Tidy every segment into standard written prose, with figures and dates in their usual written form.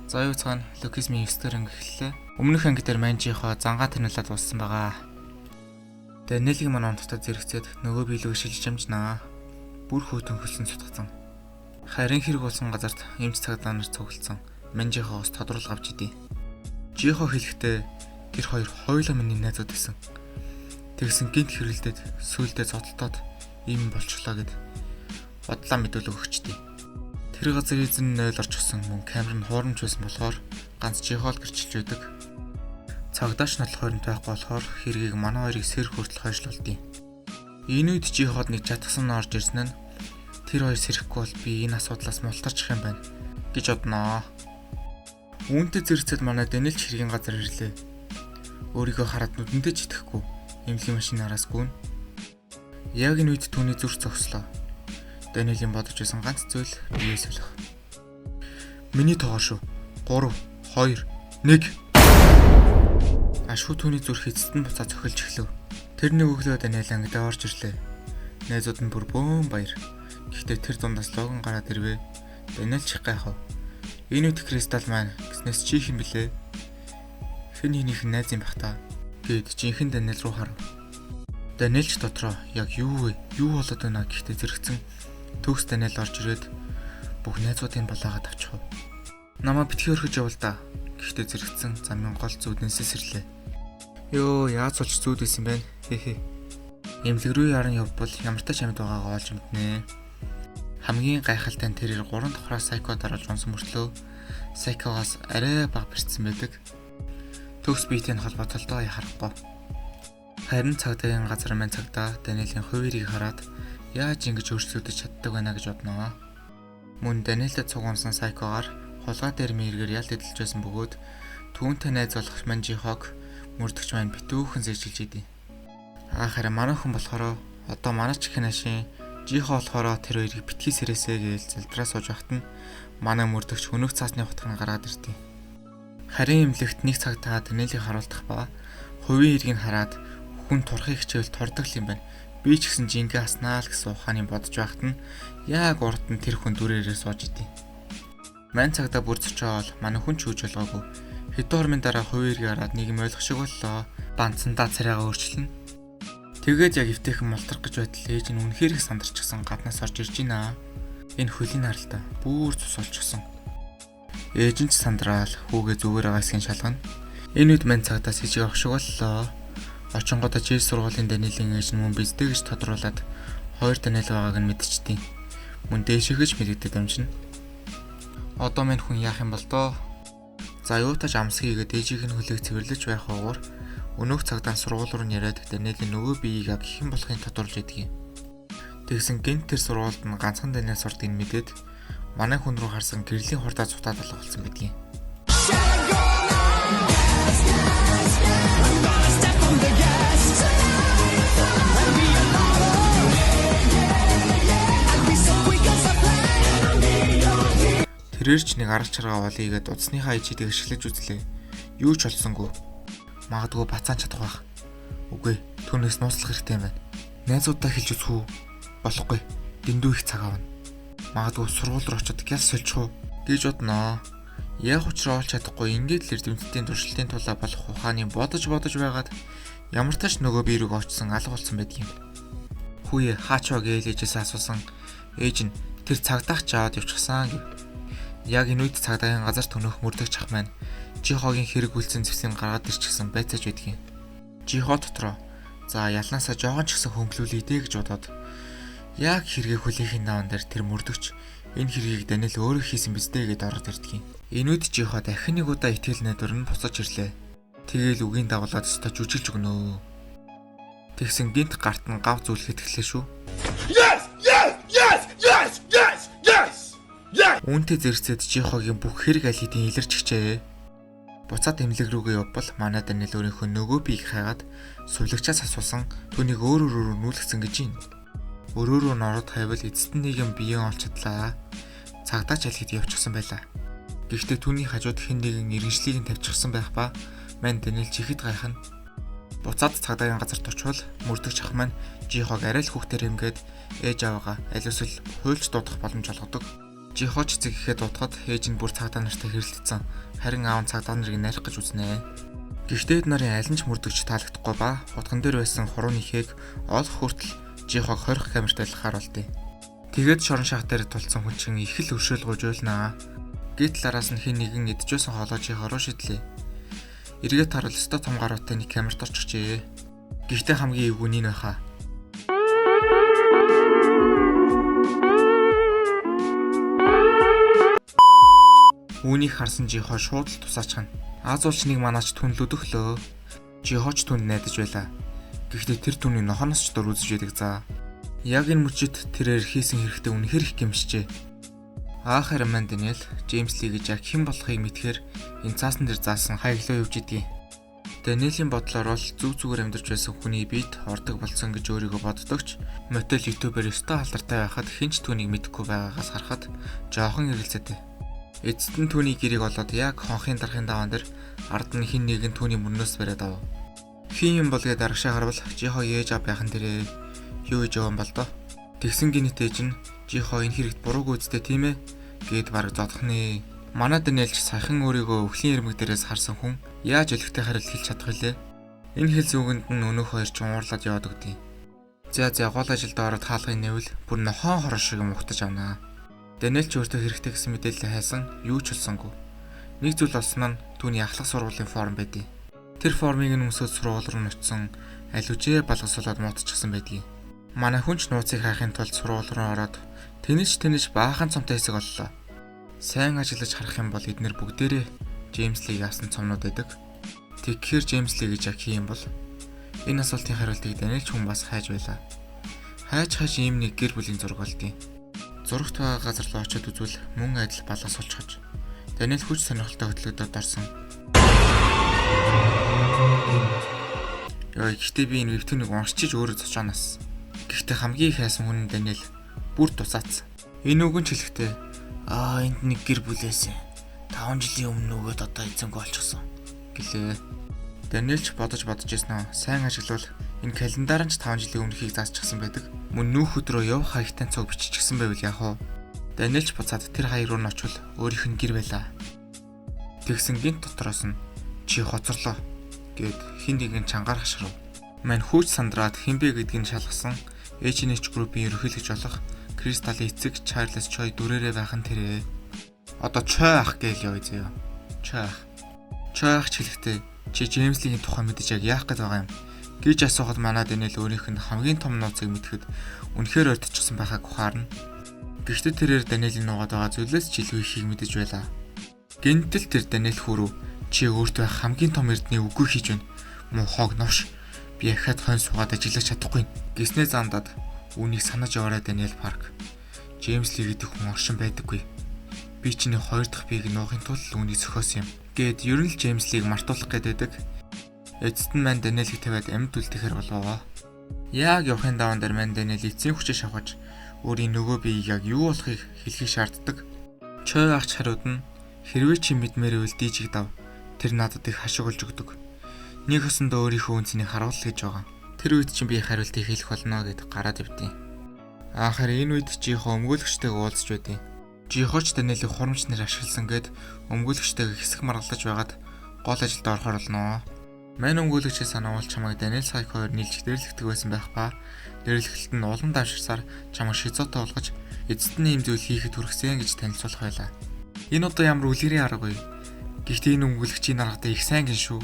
За юу цаана логизмын 9 дэх анги эхэллээ. Өмнөх анги дээр манжийнхоо зангаа танилцаад дууссан байгаа. Даниэлийг маань онцтой зэрэгцээд нөгөө биелүүг шилж амжнаа. Бүр хөтөн хөлсөн цутгацсан. Харин хэрэг болсон газарт эмч цагдаа нар цуглдсан. Манжийнхоос тодруулга авч идэв. Жихо хэлэхдээ тэр хоёр хоёулаа миний найзууд байсан. Тэгсэн гинт хэрэлдээд сүулдэ зодтолтоод ийм болчихлоо гэд бодлоо мэдүүлэг өгчдээ. Тэр газар эзэн 0 орчихсон мөн камер нь хуурамч байсан болохоор ганц жихол гэрчилж байдаг. Цагдаач нар хооронд байхгүй болохоор хэргийг манай хоёрыг сэрх хүртэл хойшлуулдیں۔ Энэ үед жиход нэг чатгсан орж ирсэн нь тэр хоёр сэрэхгүй бол би энэ асуудлаас мултарчих юм байна гэж бодноо. Үүнтэй зэрэгцээд манай Даниэлч хэргийн газар ирлээ. Өөрийгөө хараад нүдэндээ ч итгэхгүй эмнэлгийн машинараас гүн. Яг энэ үед түүний зүрх зогслоо. Даниэлийн бодож байсан ганц зүйл биеэс болох. Миний тоогоо шүү. 3, 2, 1. Ашгүй түүний зүрх эцэст нь буцаа цохилж эхлэв. Тэрний өглөө Даниэл ангидаа орж ирлээ. Найзууд нь бүр бөөн баяр. Гэхдээ тэр дундаас логон гараад ирвэ. Даниэл чих гайхав. Энэ үед Кристал маань гэснээс чи хэм блэ? Хэн хинийх найз юм бах та? Гэд жинхэнэ Даниэл руу харав. Даниэлч дотроо яг юу вэ? Юу болоод байна гэхдээ зэрэгцэн төгс Даниэл орж ирээд бүх найзуудын балаагаад авчихв. Намаа битгий өрхөж явал да. Гэхдээ зэрэгцэн замын гол зүуднээс сэрлээ. Йоо, яаж болж зүуд байсан бэ? Хэ. Эмнэлэг рүү яран явбал ямар ч амьд байгаагаа олж мэднэ. Хамгийн гайхалтай нь тэрээр 3 давхраа сайко дараалж унсан мөртлөө сайкогоос арай бага бэрцсэн байдаг. Төгс биетэй холбоотолтой харахгүй. Харин цагдаагийн газар маань цагдаа Даниэлийн хувирийг хараад яаж ингэж өөрчлөгдөж чаддаг байна гэж бодноо. Мөн Даниэлд цугуунсан сайкогаар хулгай дээр мэргээр ялт эдэлж байсан бөгөөд түүнтэй найз болох манжихог мөрдөгч маань битүүхэн зэжилж идэв. Харин манай хүн болохоор одоо манай чихэн ашийн жихо болохоор тэр хоёрыг битгий сэрээсээ гээл залдраа сууж байхад нь манай мөрдөгч өнөөх цаасны хутгыг гараад иртий. Харин эмнэлэгт нэг цагтаа Даниэлийг харуулдах ба хувийн иргийг хараад хүн турхыг хичээл тордог юм байна. Би ч гэсэн жингээ аснаа л гэсэн ухааны бодож байхад нь яг урд нь тэр хүн дүрээрээ сууж идэв. Мань цагдаа бүр зочоол манай хүн ч үж болгоогүй. Хэдэн хормын дараа хувийн иргийг хараад нэг юм ойлгох шиг боллоо. Банцсандаа царайгаа өөрчлөн. Тэгээд яг эвтэйхэн молторох гэж байтал ээж нь үнэхээр их сандарчихсан гаднаас орж ирж байна. Энэ хөлийн харалтаа бүр цус болчихсон. Ээж нь ч сандраал хүүгээ зүгээр байгаа хэсгийн шалгана. Энэ үед мань цагдаас ээжийг авах шиг боллоо. Очингодоо жил сургуулийн Даниэлийн ээж нь мөн биздэй гэж тодруулаад хоёр Даниэл байгааг нь мэдчихтий. Мөн дээшээгэж мэдэгдээд амжина. Одоо мань хүн яах юм бол доо? За юутаж амсгийгээд ээжийг нь хөлөг цэвэрлэж байх уугаар өнөөх цагдаа сургууль руу нэрээд Даниэлийн нөгөө биеийг яг хэн болохыг тодруулж идэгий. Тэгсэн гинт тэр сургуульд нь ганцхан Даниэл сурдгийг мэдээд манай хүн рүү харсан гэрлийн хурдаа цутаад алга болсон гэдгийг. Тэрээр ч нэг арга чаргаа болъёгээд удасныхаа ичидийг ашиглаж үзлээ. Юу ч олсонгүй. Магадгүй бацаан чадах байх. Үгүй, түүнээс нууцлах хэрэгтэй юм байна. Найзуудаа хэлж үзэх үү? Болохгүй. Дэндүү их цаг авна. Магадгүй сургууль руу очиод гяс сольчих уу гэж бодноо. Яг учраа олж чадахгүй ингээд л эрдэмтдийн туршилтын тулаа болох ухааны бодож байгаад ямар тач нөгөө бие рүү очсон алга болсон байдгийн. Хүүе хаачаа гээл ээжээс асуусан. Ээж нь тэр цагдаач аваад явчихсан гэв. Яг энэ үед цагдаагийн газар төнөх мөрдөгч ах маань жихогийн хэрэг үлдсэн зэвсийг гаргаад ирчихсэн байцааж байдгийн. Жихо дотроо за ялнаасаа жоохон ч гэсэн хөнгөлүүлээ дээ гэж бодоод яг хэргийг хүлээхийн даван дээр тэр мөрдөгч энэ хэргийг Даниэл өөрөө хийсэн биз дээ гэд ороод ирдгийн. Энэ үед жихо дахин нэг удаа итгэл найдвар нь буцаж ирлээ. Тэгээл үгийн дагуулад өстө жүжилж өгнө. Тэгсэн гинт гарт нь гав зүйлхэд эхлэв шүү. Yes! Үүнтэй зэрэгцээд жихогийн бүх хэрэг аль хэдийн илэрч гिचээ. Буцаад эмнэлэг рүүгээ явбал манай Даниэл өөрийнхөө нөгөө биеийг хайгаад сувлагчаас асуусан түүнийг өөрөөр нүүлгцэн гэж юм. Өрөөрөө нороод хайвал эцэст нь нэг юм биеэн олж чадлаа. Цагдаач аль хэд явчихсан байлаа. Гэхдээ түүний хажууд хэн нэгэн иргэншлийг нь тавьчихсан байх ба мань Даниэл чихэд гайхна. Буцаад цагдаагийн газарт очивол мөрдөгч ах маань жихог арай л хүүхдээр хэмгээд ээж аваагаа аль эсвэл хуульч дуудах боломж олгодог. Жихоч эцэг ихэд утгад ээж нь бүр цагдаа нартай хэрэлдсэн. Харин аав нь цагдаа нарыг нарих гэж үзнэ. Гэхдээ эд нарын аль нь ч мөрдөгч таалагдахгүй ба утган дээр байсан хурууны хээг олох хүртэл Жихог хорих камерт байлгахаар болдё. Тэгээд шорон шах дээр тулцсан хүн чинь их л өршөөл гуйжуулнаа. Гэтэл араас нь хин нэгэн идчихсэн хоолой Жихо руу шидлээ. Эргээд харвал өстой том гаруутай нэг камерт орчихжээ. Гэхдээ хамгийн эвгүй нь байхаа. Үүнийг харсан Жихо шууд л тусаачихна. Аз уулчныг манаач түнлүүд өглөө. Жихоч түнд найдаж байлаа. Гэхдээ тэр түүний нохоноос ч дур үзэж байдаг за. Яг энэ мөчид тэрээр хийсэн хэрэгтэй үнэхэр их гэмшижээ. Аахаар маань Дэниэл Джеймс Ли гэж яг хэн болохыг мэдхээр энэ цаасан дээр заасан хаяглаа явж идэгий. Дэниелийн бодлоор бол зүг зүгээр амьдарч байсан хүний биед ордог болсон гэж өөрийгөө боддогч мотел ютубер өстой алдартай байхад хинч түүнийг мэдэхгүй байгаагаас харахад жоохон эргэлзээтэй. Эцэст нь түүний гэрийг олоод яг хонхын дарахын даваан дээр ард нь хин нэгэн түүний мөрнөөс бариад ав. Хин юм бол гээд аргашаа харвал Жихо ээж ав байхан дээрээ юу гэж явсан бол доо. Тэгсэн гинэтэж нь Жихо энэ хэрэгт буруугүй үстэй тийм ээ гээд бараг зодох нэ. Манай Дэниэлч саяхан өөрийгөө өвхлийн ирмэг дээрээс харсан хүн яаж өлегтэй хариулт хэлж чадах вүлээ? Энэ хэл зүгэнд нь өнөөх хоёр ч уурлаад яваад өгдөө. За гол ажилд ороод хаалгын нэвэл бүр нохоо хороо шиг юм ухтаж авнаа. Дэниэл ч өөртөө хэрэгтэй гэсэн мэдээлэл хайсан юу ч болсонгүй. Нэг зүйл болсон нь түүний ахлах сургуулийн форум байдیں۔ Тэр формыг нь өмсөд сургууль руу нөтсөн алиужээ балгасуулаад муутчихсан байдгийг. Манай хүнч нууцыг хайхын тулд сургууль руу ороод тэнэж баахан цомтой хэсэг оллоо. Сайн ажиллаж харах юм бол эднэр бүгдээрээ Джеймс Лиг яасан цомнууд байдаг. Тэгэхээр Джеймс Ли гэж яг хий юм бол энэ асуултын хариултыг Дэниэл ч хүн бас хайж байлаа. Хайж ийм нэг гэр бүлийн зураг болдیں۔ Зурагт байгаа газар руу очиод үзвэл мөн адил балгасуулчихж. Дэниэл хүч сонирхолтой хөдөлгөөдөд орсон. Гэхдээ би энэ вебтүнийг уншиж өөрөө зочооноос. Гэхдээ хамгийн их хайсан хүн Дэниэл бүр тусаацсан. Энэ үгэн ч хэлэхдээ энд нэг гэр бүлээсэн 5 жилийн өмнө нөгөөд одоо эзэнгүй болчихсон гэлээ. Дэниэл ч бодож ирсэн нь сайн ажиллавал энэ календар нь ч 5 жилийн өмнөхийг заасчихсан байдаг. Мөн нүүх өдрөө явах хаягтай цог биччихсэн байвал яах вэ? Дэниэл ч буцаад тэр хоёр руу н очвол өөрийнх нь гэр байлаа. Тэгсэн гинт дотроос нь чи хоцорлоо гэд хин нэгэн чангаар хашрав. Мань хүүч сандраад хинбэ гэдгийг шалгасан H&H Group-ийн ерөнхийлөгч болох Кристаль эцэг Чарльз Чой дүрээрээ байхан тэрэ. Одоо Чой ах гээл явъя зөө. Чой ах ч хэлэхдээ чи Джеймс Лигийн тухай мэдэж яг яах гээд байгаа юм гэж асуухад манай Дэниэл өөрийнх нь хамгийн том нууцыг мэдхэд үнэхээр ойртчихсан байхаг ухаарна. Гэхдээ тэрээр Дэниелийн нуугаад байгаа зүйлээс ч илүү ихийг мэдэж байлаа. Гэнтэл тэр Дэниэл хүрв чи өөртөө хамгийн том эрдний үгүй хийж байна. Муу хог новш. Би ахаад хойно суугаад ажиллаж чадахгүй гэснээ зандаад үүнийг санаж яваарай Дэниэл Парк. Джеймс Ли гэдэг хүн оршин байдаггүй. Би чиний хоёр дахь биеийг нуухын тулд үүнийг зөхиосон юм гэд ер нь л Джеймс Лиг мартуулах гэдэг. Эцэст нь мань Дэниэлийг тавиад амьд үлдэхээр болов. Яг явахын даван дээр мань Дэниэл эцсийн хүчээ шавхаж өөрийн нөгөө биеийг яг юу болохыг хэлхийг шаарддаг. Чой ахч хариуд нь хэрвээ чи мэдмээр байвал дийжиг дав. Тэр надад их хашиг олж өгдөг. Нэг хөсөндөө өөрийнхөө үнцнийг харуул гэж байгаа. Тэр үед чинь би хариултыг хэлэх болно гэд гараад ивдیں۔ Аахаар энэ үед Жихо өмгөөлөгчтэйгээ уулзч байдیں۔ Жихоч Дэниелийг хурамч нэр ашигласан гэд өмгөөлөгчтэйгээ хэсэг маргалдаж байгаад гол ажилд орохоор болноо. Мань өмгөөлөгчээс санаавал чамайг Дэниэл Сайк хоёр нийлж дэрлэгдэг байсан байх ба дэрлэгэлт нь улам давширсаар чамайг шизотой болгож эцэст нь ийм зүйл хийхэд хүргэсэн гэж танилцуулах байлаа. Энэ одоо ямар үлгэрийн арга вэ? Гэхдээ энэ өмгөөлөгчийн аргатай их сайн гин шүү.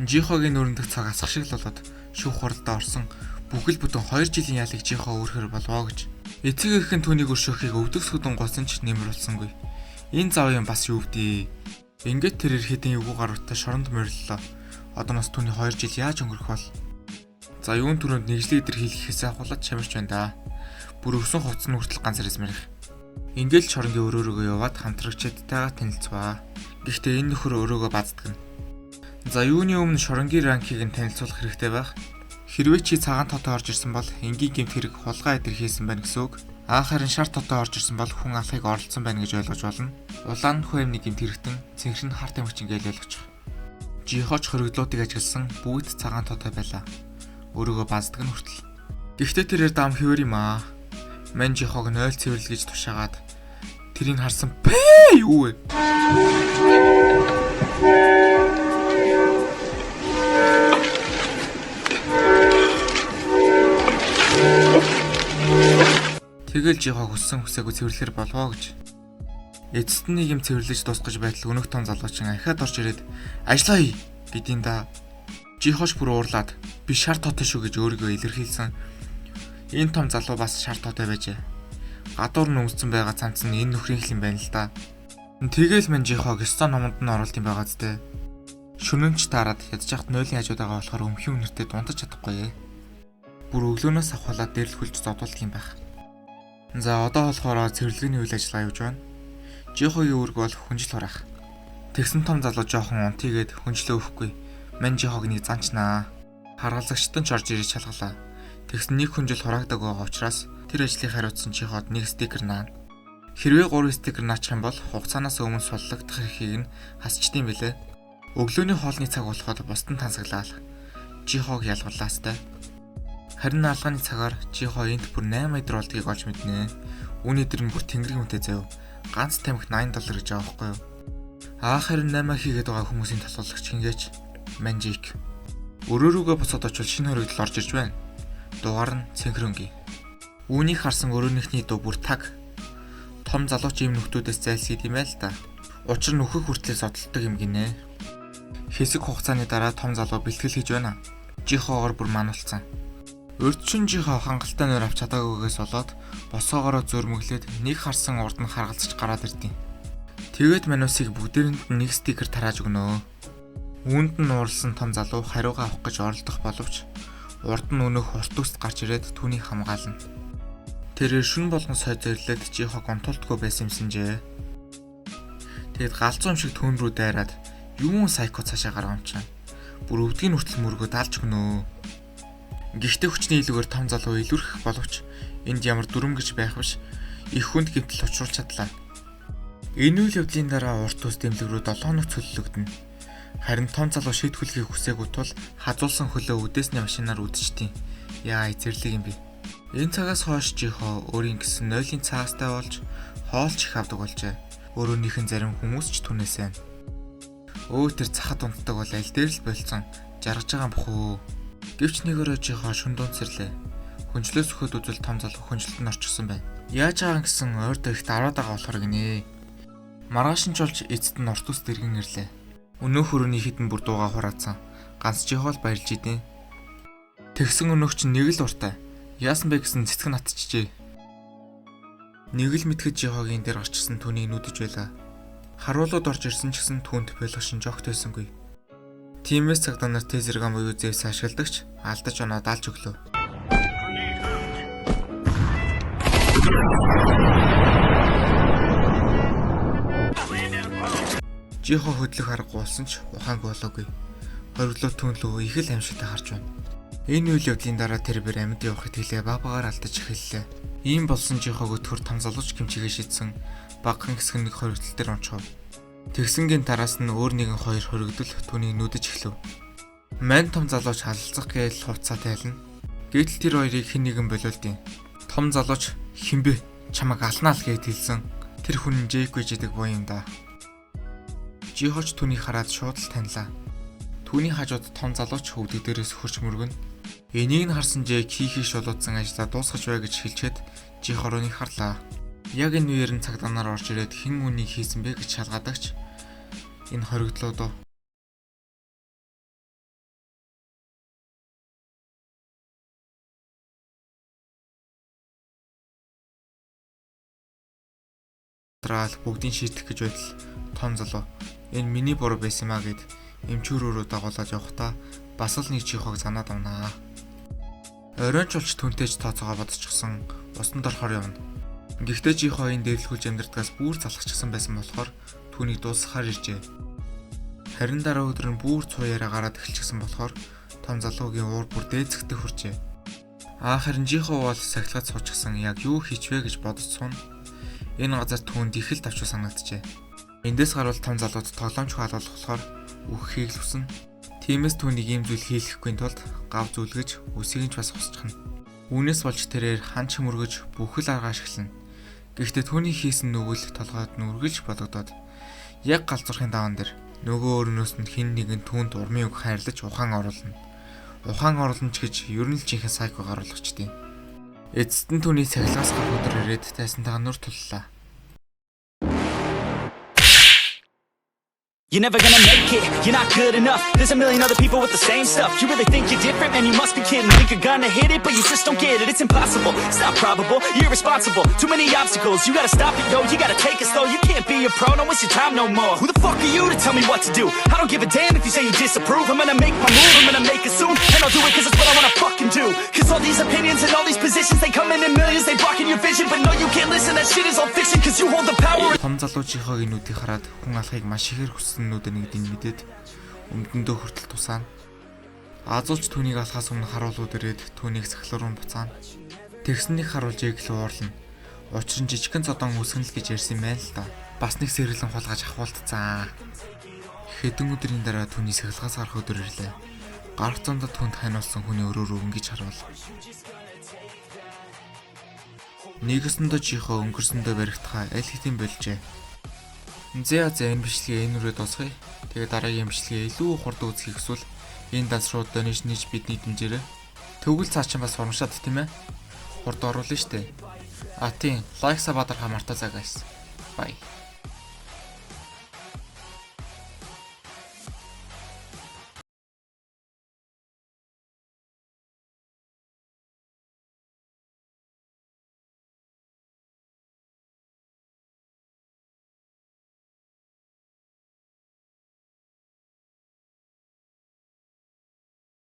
Жихогийн нөрөндөх цаг асах шиг л болоод шүүх хуралдаа орсон бүхэл бүтэн 2 жилийн ялыг Жихо өөрхөр болвоо гэж. Эцэг эх нь түүнийг өршөөхийг өвдөг сүдэн голсон ч нэмэр болсонгүй. Энэ зав юм бас юу вдээ. Ингээд тэр ирэхэд эвгүй гаруутай шоронд мориллоо. Одоо нас түүний 2 жил яаж өнгөрөх бол? За юун түрүүнд нэгжлэг илэрхийлэхээс ахуулаад чамирч байна да. Бүр өсөн хувцас нь хүртэл ганц ирсмэрх. Ингээд шоронгийн өрөөрөөгөө яваад хамтрагчдтайгаа танилцваа. Гэхдээ энэ нөхөр өрөөгөө базддаг. За юуны өмнө шоронгийн ранкийг нь танилцуулах хэрэгтэй байх. Хэрвээ чи цагаан тотоо орж ирсэн бол энгийн гэмт хэрэг хулгай илэрхийлсэн байна гэсэн үг. Аахарын шар тотоо орж ирсэн бол хүн алхахыг оролцсон байна гэж ойлгож болно. Улаан хөөмний гэмт хэрэгтэн цэнхэр нь харт амгчин гэж ойлгочих. Жихоч хоригдлуудыг ажигласан бүгд цагаан тотоо байлаа. Өөрийгөө баздаг нь хүртэл. Гэхдээ тэрээр дам хэвэр юм аа. Мань Жихог 0 цэвэрлэл гэж тушаагаад Тэрийг харсан пээ юу вэ? Тэгэл жихо хүссэн хүсээгүй цэвэрлэхэр болвоо гэж. Эцэст нь нэг юм цэвэрлэж дуусгаж байтал өнөх том залуучин ахиад орж ирээд ажиллаа хий гэдийн да. Жихош бүр уурлаад би шар тоотой шүү гэж өөрийгөө илэрхийлсэн. Энэ том залуу бас шар тоотой байжээ. Гадуур нь өнгөцсөн байгаа цамц нь энэ нөхрийн хэл юм байна л да. Тэгэл мэн жихог өстө номонд нь оруулт юм байгаа зү. Шүнэнч таарад ядчихт нойлын хажууд байгаа болохоор өмхийн үнэртэй дундаж чадахгүй. Бүр өглөөнөөс авахлаад дэрлхүүлж зодуулдаг юм байх. За одоо болохоор цэвэрлэгээний үйл ажиллагаа явж байна. Жихогийн үүрэг бол хүнжил хураах. Тэгсэн том залуу жоохон унтигээд хүнжлээ өгөхгүй. Мэн жихогны занчнаа. Харгалзагчтан ч орж ирж шалгалаа. Тэгсэн нэг хүнжил хураагдаг байгаа учраас тэр ажлыг хариуцсан жиход нэг стикер наа. Хэрвээ 3 стикер наачих юм бол хугацаанаас өмнө суллагдах эрхийг нь хасчдсан билээ. Өглөөний хоолны цаг болоход бусдын тансаглаа. Жихог ялгарлаастай. Харин алгааны цагаар жихо энд бүр 8 өдөр болдгийг олж мэднэ. Үүнийдэр нь бүр тэнгэрийн үнэтэй заяв. Ганц тамхи $80 гэж байгаа байхгүй юу? Харин 8 хийгээд байгаа хүмүүсийн татварлагч хингээч Манжик. Өрөөрүүгээ босоод очвол шинэ хоригдол орж ирж байна. Дугаар нь Цэнхрэнгийн. Үүнийг харсан өрөөнийхний дуу бүр таг. Том залууч юм нөхдүүдээс зайлсхийд юм байл та. Учир нь өөхөх хүртлээр зодтолдог юм гинэ. Хэсэг хугацааны дараа том залуу бэлтгэл хийж байна. Жихоогоор бүр мануулсан. Урдчин жихо хангалттай нойр авч чадаагүйгээс болоод босоогоороо зөрмөглөөд нэг харсан урд нь харгалзаж гараад ирдیں۔ Тэгээд манусыг бүгдээрэнд нэг стикер тарааж өгнө. Үүнд нь уурлсан том залуу хариугаа авах гэж оролдох боловч урд нь өнөөх урт үст гарч ирээд түүнийг хамгаална. Тэр шүн болгон сой зэрлээд жихог онтолтгүй байсан юмсанжээ. Тэгэд галзуу юм шиг түүн рүү дайраад юун сайко цаашаа гараа амчаа. Бүр өвдгийн хүртэл мөргөө даалж өгнө. Гэхдээ хүчний илүүгээр том залуу илүүрэх боловч энд ямар дүрм гэж байх биш их хүнд гэмтэл учруулж чадлаа. Энэ үйл явдлын дараа урт ус дэмлэг рүү 7 хоног цөллөгдөнө. Харин том залуу шийтгүүлэхийг хүсээгүй тул хазуулсан хөлөө үдээсний машинаар үдчихдээ. Яа эзэрлэг юм бэ. Энэ цагаас хойш жихо өөрийн гэсэн нойлын цаастай болж хоолч их авдаг болжээ. Өөрөөнийх нь зарим хүмүүс ч түнээс байна. Тэр цахад унтдаг бол аль дээр л болцсон жаргаж байгаа бох үү. Гэвч нэгээрээ жихо шүн дундсэрлээ. Хүнчлээс өгөхөд үзэл том залуу хүнчлэлд нь орчихсон байна. Яаж байгаа гэсэн ойрдоо ихт араад байгаа болохоор гинэ. Маргааш нь ч болж эцэд нь орт ус дэргэн ирлээ. Өнөөх өрөөний хідэн бүр дууга хураацсан. Ганц жихо л баярлж идэ. Тэгсэн өнөөх чинь нэг л уртай. Яасан бэ гэсэн цэцэг натчихжээ. Нэг л мэтгэж жихогийн дээр орчихсон түүнийг нүдэж байлаа. Харуулууд орж ирсэн ч гэсэн түүнд пелошин жогт байсангүй. Тимээс цагдаа нар тезерган буюу зэвс ашигладагч алдаж оноод алж өглөө. Жихо хөдлөх аргагүй болсон ч ухаангүй болоогүй. Хориглоо түнлөө их л аимшигтай харж байна. Энэ үйл явдлын дараа тэр бэр амьд явахыг тэлээ багаар алдаж эхэллээ. Ийм болсон жихог өтгөр том залууч гимчигээ шийдсэн багхан хэсэг нэг хоригдол дээр онцгов. Тэгсэнгийн тараас нь өөр нэгэн хоёр хоригдол түүнийг нүдэж эхлэв. Мань том залууч халалцах гээл хуцаа тайлна. Гэтэл тэр хоёрыг хэн нэгэн болиулдیں۔ Том залууч хинбэ чамайг алнаа л гэж хэлсэн. Тэр хүн Джейк гэж идэг боо юм да. Жихоч түүнийг хараад шууд л танилаа. Түүний хажууд том залууч хөвдөг дээрээс хөрч мөргөн. Энийг нь харсан Джейк хийхийг шулуудсан ажлаа дуусгаж бай гэж хэлчихэд Жихо рууник харлаа. Яг энэ үеэр нь цагдаа нар орж ирээд хэн үнийг хийсэн бэ гэж шалгадагч энэ хоригдлоо Трал бүгдийг шийдэх гэж байтал том залуу энэ миний буруу байсан маа гэд эмчүүрөөрөө дагуулж явахдаа бас л нэг жихог занаад авнаа. Оройн ч болж түнтэйж тооцоогоо бодчихсон усанд орохоор явна. Гэхдээ жихо энэ дэрлгүүлж амьдрдгаас бүр залхчихсан байсан болохоор түүнийг дуусгахаар иржээ. Харин дараа өдөр нь бүр цууяраа гараад эхэлчихсэн болохоор том залуугийн уур бүр дээцэгтэй хүрчээ. Харин жихо бол сахилгад суучихсан яг юу хийчвэ гэж бодож суун. Энэ газар түүнд их л давчуу санагджээ. Эндээс гарвал том залууд тоглоомч хаалгах болохоор үххийг л хүснэ. Тиймээс түүнийг ийм зүйл хийлгэхгүй тулд гав зүлгэж үсийг нь ч бас хусчихна. Үүнээс болж тэрээр хан ч мөргөж бүхэл арга ашиглана. Гэхдээ түүний хийсэн нүгэл толгойд нь үргэлж бодогдоод яг галзуурхын даван дээр нөгөө өрнөөс нь хин нэгэн түүнд урмын үг хайрлаж ухаан оруулна. Ухаан оруулна ч гэж ер нь л жинхэнэ сайко гаруулгач тийм. Эцэст нь түүний цахилгаас гарах өдөр ирээд тайсантайгаа нүр туллаа. You're never gonna make it, you're not good enough. There's a million other people with the same stuff. You really think you're different, man, you must be kidding. Think you're gonna hit it, but you just don't get it. It's impossible, it's not probable, you're irresponsible. Too many obstacles, you gotta stop it, yo. You gotta take it slow, you can't be a pro, don't waste your time no more. Who the fuck are you to tell me what to do? I don't give a damn if you say you disapprove. I'm gonna make my move, I'm gonna make it soon. And I'll do it cause it's what I wanna fucking do. Cause all these opinions and all these positions, they come in millions, they blocking your vision. But no, you can't listen, that shit is all fiction. Cause you hold the power. Том залуучийнхоо гинүүдийг хараад хүн алхахыг маш ихээр хүссэн нүдэ нэгдийг мэдээд өмдөндөө хүртэл тусаана. Азуулч түүнийг алхаас өмнө харуулууд ирээд түүнийг сахилуурын буцаана. Тэгснэнийг харуулж ийг л уурлна. Учир нь жижигхэн зодон үсгэн л гэж ярьсан юм байна л да. Бас нэг сэрлэн хулгаж ахуултцаа. Хэдэн өдрийн дараа түүний сахилгаас гарах өдөр ирлээ. Гарах замдаа түнд ханиулсан хүний өрөөр өнгөж харвал. Нэгэсэндөө чихөө өнгөрсөндөө баригдахаа аль хэдийн болжээ. За энэ бичлэгээ энэ үрээ дуусгая. Тэгээ дараагийн бичлэгээ илүү хурд үзхийг хүсвэл энэ данс руу донешн хийж бидний дэмжээрэй. Тэгвэл цаа чинь бас урамшаад тийм ээ. Хурд оруулна штэ. А тийм, лайк сабадар хамартаа за guys. Bye.